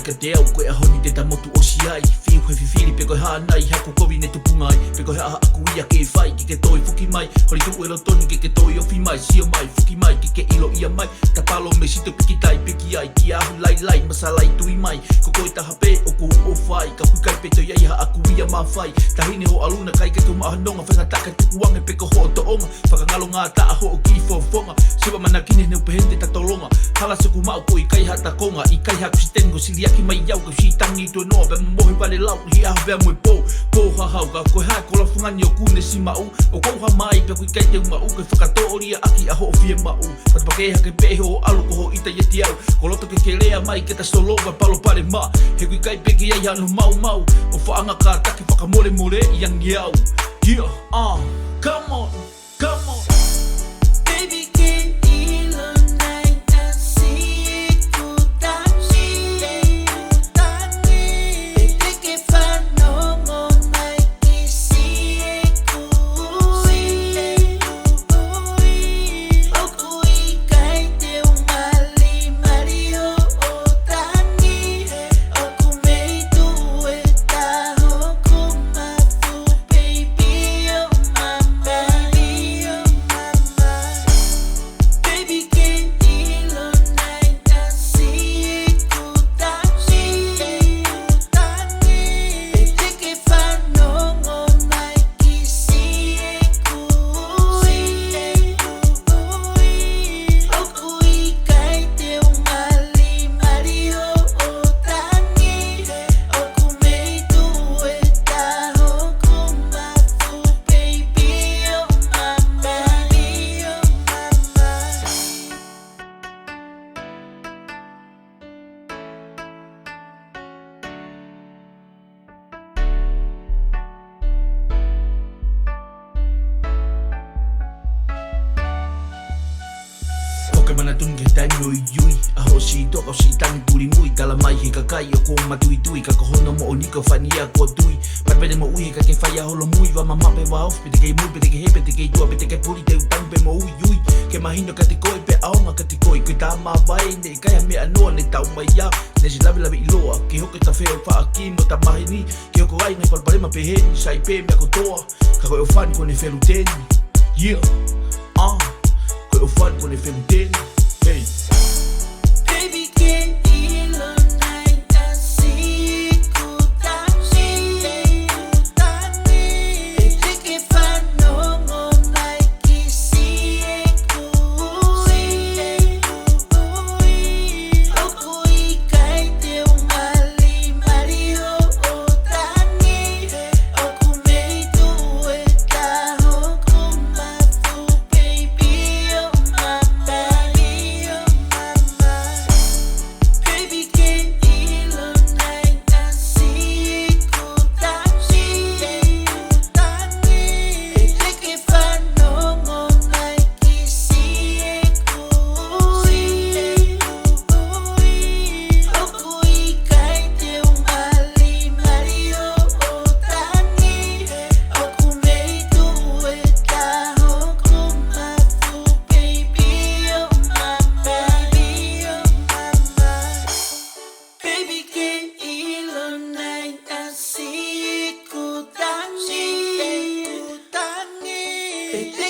ka te au koe a honi te tamotu o si ai Whiu he whiwhiri pe koe hānai Hako kowi ne tupunga ai Pe koe haa aku ia ke whai Ki ke toi fuki mai Hori tu ero toni ke toi ofi mai Sia mai fuki mai ki ke ilo ia mai Ta palo me sito piki tai piki ai Ki ahu lai lai masalai tui mai Ko koe taha pe o ko o whai Ka hui kai pe toi ai ha aku ia ma whai Ta hine ho aluna kai ke tu mahanonga Whenga taka tukuange pe ko ho o toonga Whakangalo ngā taa ho o ki fofonga Siwa mana kine neu pehente ta tolonga Hala suku mau ko i kai hata konga I kai haku si tengo si liaki mai iau Ka si tangi tu noa Pe mohi vale lau hi ahu vea mui po Po hahau ka koe hai kola fungani o kune si mau O kouha mai pe kui kai te umau Ke whakatoria aki a ho o fie mau Patapake hake pehe o alu ko ho ita yeti au Ko loto ke lea mai ke ta stologa palo pare ma He kui kai peki ai anu mau mau O whaanga ka taki whakamore more i angi au Yeah, come on, come on Baby, get ilo nai asi ku tangi E te ke whanongo mai ki si e ku Oku i kai te umali mario o tangi Oku mei tu e taho ku mafu baby oh mama Baby, get ilo nai asi ku tangi E te ke whanongo mai ki si e ku Oku i kai te umali mario o tangi Oku mei tu e taho ku mafu baby oh mama Koke mana tunge tai nui yui Aho si toka si tangi turi mui Kala mai he kakai o ko matui tui Ka kohono mo o niko whania ko tui Parpede mo ui he ka ke whaia holo mui Wa mamape wa off Pete kei mui, pete kei he, pete kei tua Pete kei puri te utangi pe mo ui yui Ke mahino ka te koe pe aonga ka te koe Koe tā mā vai ne i kai ha mea noa ne tau mai ia Ne si lawi lawi iloa Ke hoke ta wheo wha aki mo ta mahini Ke hoko ai ngai palparema pe heni Sai pe mea ko toa Ka koe o whan ko ne whelu teni Yeah, koe o whan ko ne whelu teni Hey Baby, get ilo nai asi ku tangi E te ke whanongo mai ki si e ku Oku i kai te umali mario o tangi Oku mei tu e taho ku mafu baby oh mama Baby, get ilo nai asi ku tangi E te ke whanongo mai ki si e ku Oku i kai te umali mario o tangi Oku mei tu e taho ku mafu baby oh mama Baby, get ilo nai asi ku tangi E te